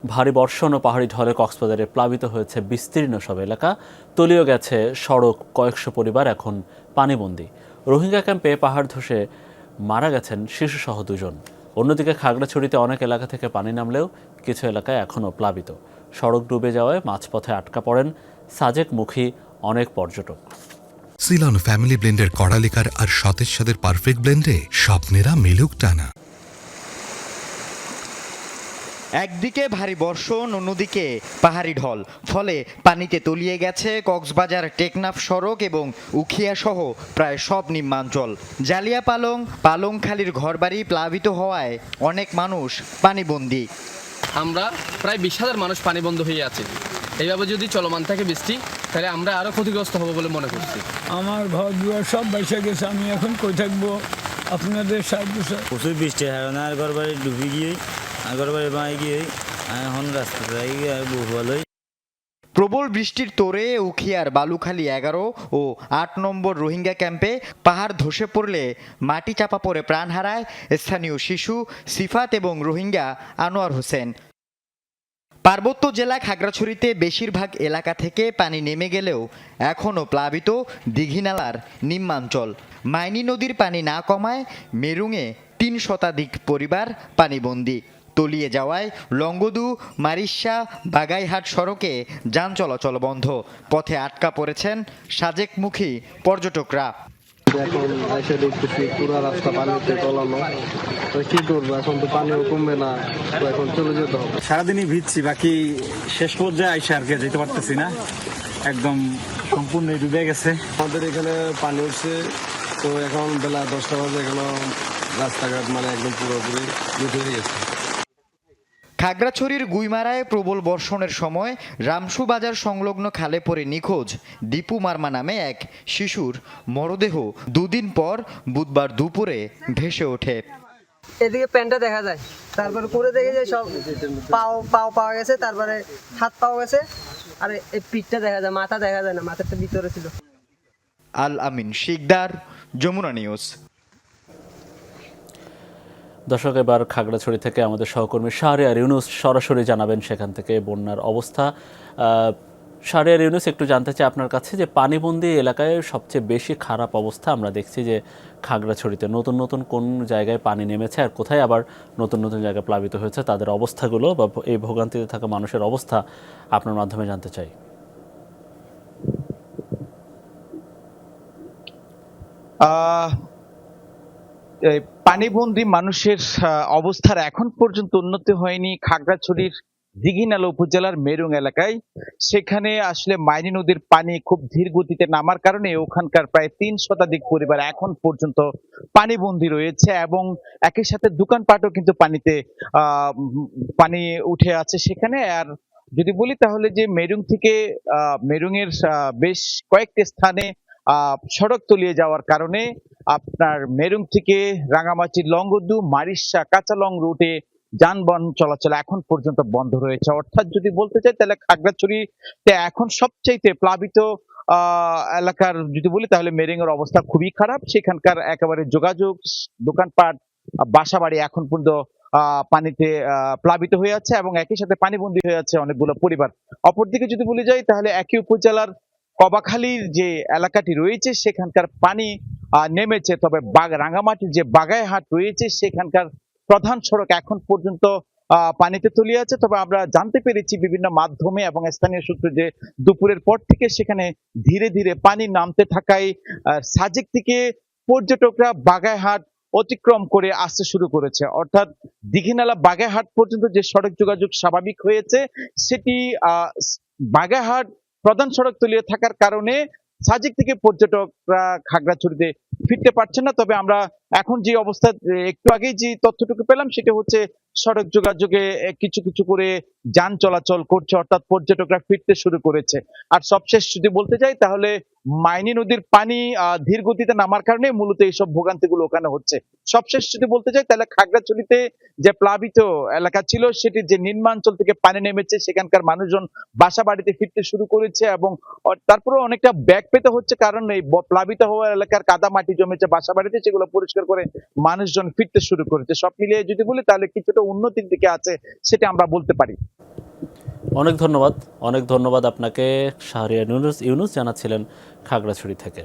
ভারী বর্ষণ ও পাহাড়ি ঢলে কক্সবাজারে প্লাবিত হয়েছে বিস্তীর্ণ সব এলাকা, তলিয়ে গেছে সড়ক, কয়েকশো পরিবার এখন পানিবন্দী। রোহিঙ্গা ক্যাম্পে পাহাড় ধসে মারা গেছেন শিশুসহ দুজন। অন্যদিকে খাগড়াছড়িতে অনেক এলাকা থেকে পানি নামলেও কিছু এলাকায় এখনও প্লাবিত। সড়ক ডুবে যাওয়ায় মাঝপথে আটকা পড়েন সাজেকমুখী অনেক পর্যটক। সিলন ফ্যামিলি ব্লেন্ডের কড়ালিকার আর সতেজ স্বাদের পারফেক্ট ব্লেন্ডে স্বপ্নেরা মেলুক টানা। একদিকে ভারী বর্ষণ, অন্যদিকে পাহাড়ি ঢল, ফলে পানিতে তলিয়ে গেছে কক্সবাজার টেকনাফ সড়ক এবং উখিয়া সহ প্রায় সব নিম্নাঞ্চল। জালিয়া পালংখালির ঘরবাড়ি প্লাবিত হওয়ায় অনেক মানুষ পানিবন্দী। আমরা প্রায় 20,000 মানুষ পানিবন্ধ হয়ে আছে। এইভাবে যদি চলমান থাকে বৃষ্টি, তাহলে আমরা আরও ক্ষতিগ্রস্ত হব বলে মনে করছি। আমার ঘর দুয়ার সব বাইসা গেছে, আমি এখন কই থাকবো? আপনাদের সাহায্য স্যার। প্রচুর বৃষ্টি হয় না, আর ঘর বাড়ি ডুবে গিয়ে ঘর বাড়ি বাঁয়ে গিয়ে এখন রাস্তাটা বহু ভালোই। প্রবল বৃষ্টির তোড়ে উখিয়ার বালুখালী 11 ও 8 নম্বর রোহিঙ্গা ক্যাম্পে পাহাড় ধসে পড়লে মাটি চাপা পড়ে প্রাণ হারায় স্থানীয় শিশু সিফাত এবং রোহিঙ্গা আনোয়ার হোসেন। পার্বত্য জেলা খাগড়াছড়িতে বেশিরভাগ এলাকা থেকে পানি নেমে গেলেও এখনও প্লাবিত দীঘিনালার নিম্নাঞ্চল। মাইনী নদীর পানি না কমায় মেরুঙে 3 শতাধিক পরিবার পানিবন্দী। তলিয়ে যাওয়ায় লংগদু, মারিশা, বাগাইহাট সড়কে যান চলাচল বন্ধ। পথে আটকা পড়েছেন সাজেকমুখী পর্যটকরা। এখন এসে দেখতেছি পুরো রাস্তা পানিতে তলানো, তো কি করবো? এখন তো পানিও কমবে না, তো এখন চলে যেতে হবে। সারাদিনই ভিজছি, বাকি শেষ পর্যায়ে আইসা আর কি যেতে পারতেছি না, একদম সম্পূর্ণ ডুবে গেছে। আমাদের এখানে পানি উঠছে, তো এখন বেলা 10টা বাজে, এখনো রাস্তাঘাট মানে একদম পুরোপুরি ডুবে গেছে। খাগড়াছড়ির গুইমারায় প্রবল বর্ষণের সময় রামসু বাজার সংলগ্ন খালে পড়ে নিখোঁজ দীপু মার্মা নামে এক শিশুর মরদেহ 2 দিন পর বুধবার দুপুরে ভেসে ওঠে। এদিকে প্যান্টটা দেখা যায়, তারপরে করে দেখে যে সব পাও পাওয়া গেছে, তারপরে হাত পাওয়া গেছে, আর এই পিঠটা দেখা যায়, মাথা দেখা যায় না, মাথাটা ভিতরে ছিল। আল আমিন শিকদার, যমুনা নিউজ। দর্শক, এবার খাগড়াছড়ি থেকে আমাদের সহকর্মী শাহরিয়ার ইউনুস সরাসরি জানাবেন সেখান থেকে বন্যার অবস্থা। শাহরিয়ার ইউনুস, একটু জানতে চাই আপনার কাছে যে পানিবন্দী এলাকায় সবচেয়ে বেশি খারাপ অবস্থা আমরা দেখছি যে খাগড়াছড়িতে নতুন নতুন কোন জায়গায় পানি নেমেছে আর কোথায় আবার নতুন নতুন জায়গায় প্লাবিত হয়েছে, তাদের অবস্থাগুলো বা এই ভোগান্তিতে থাকা মানুষের অবস্থা আপনার মাধ্যমে জানতে চাই। পানিবন্দী মানুষের অবস্থার এখন পর্যন্ত উন্নতি হয়নি খাগড়াছড়ির দীঘিনালা উপজেলার মেরুং এলাকায়। সেখানে আসলে মাইনী নদীর পানি খুব ধীর গতিতে নামার কারণে ওখানকার প্রায় 3 শতাধিক পরিবার এখন পর্যন্ত পানিবন্দী রয়েছে এবং একই সাথে দোকানপাটও কিন্তু পানিতে পানি উঠে আছে সেখানে। আর যদি বলি তাহলে যে মেরুং থেকে মেরুংয়ের বেশ কয়েকটি স্থানে সড়ক তলিয়ে যাওয়ার কারণে আপনার মেরুং থেকে রাঙামাটি, লংগদু, মারিশা, কাঁচালং রুটে যানবাহন চলাচল এখন পর্যন্ত বন্ধ রয়েছে। অর্থাৎ যদি বলতে চাই তাহলে খাগড়াছড়িতে এখন সবচাইতে প্লাবিত এলাকার যদি বলি তাহলে মেরুং এর অবস্থা খুবই খারাপ। সেখানকার একেবারে যোগাযোগ, দোকানপাট, বাসাবাড়ি এখন পর্যন্ত পানিতে প্লাবিত হয়ে আছে এবং একই সাথে পানিবন্দী হয়ে আছে অনেকগুলো পরিবার। অপরদিকে যদি বলে যাই তাহলে একই উপজেলার কবাখালীর যে এলাকাটি রয়েছে সেখানকার পানি নেমেছে, তবে রাঙামাটির যে বাগাইহাট রয়েছে সেখানকার প্রধান সড়ক এখন পর্যন্ত পানিতে তলিয়ে আছে। তবে আমরা জানতে পেরেছি বিভিন্ন মাধ্যমে এবং স্থানীয় সূত্রে যে দুপুরের পর থেকে সেখানে ধীরে ধীরে পানি নামতে থাকায় সাজেক থেকে পর্যটকরা বাগাইহাট অতিক্রম করে আসতে শুরু করেছে। অর্থাৎ দীঘিনালা বাগাইহাট পর্যন্ত যে সড়ক যোগাযোগ স্বাভাবিক হয়েছে সেটি বাগাইহাট প্রধান সড়ক তলিয়ে থাকার কারণে সাজেক থেকে পর্যটকরা খাগড়াছড়িতে ফিরতে পারছে না। তবে আমরা এখন যে অবস্থা, একটু আগেই যে তথ্যটুকু পেলাম সেটা হচ্ছে সড়ক যোগাযোগে কিছু কিছু করে যান চলাচল করছে, অর্থাৎ পর্যটকরা ফিরতে শুরু করেছে। আর সবশেষ যদি বলতে যাই তাহলে মাইনী নদীর পানি ধীর গতিতে নামার কারণে মূলত এইসব ভোগান্তিগুলো ওখানে হচ্ছে। সবশেষ যদি বলতে চাই তাহলে খাগড়াছড়িতে যে প্লাবিত এলাকা ছিল সেটির যে নিম্নাঞ্চল থেকে পানি নেমেছে সেখানকার মানুষজন বাসা বাড়িতে ফিরতে শুরু করেছে এবং তারপরে অনেকটা ব্যাগ পেতে হচ্ছে, কারণ এই প্লাবিত হওয়া এলাকার কাদা মাটি মাটি জমেছে বাসা বাড়িতে, সেগুলো পরিষ্কার করে মানুষজন ফিরতে শুরু করেছে। সব মিলিয়ে যদি বলি তাহলে কিছুটা উন্নতির দিকে আছে, সেটা আমরা বলতে পারি। অনেক ধন্যবাদ আপনাকে। শাহরিয়ার ইউনুস জানাচ্ছিলেন খাগড়াছড়ি থেকে।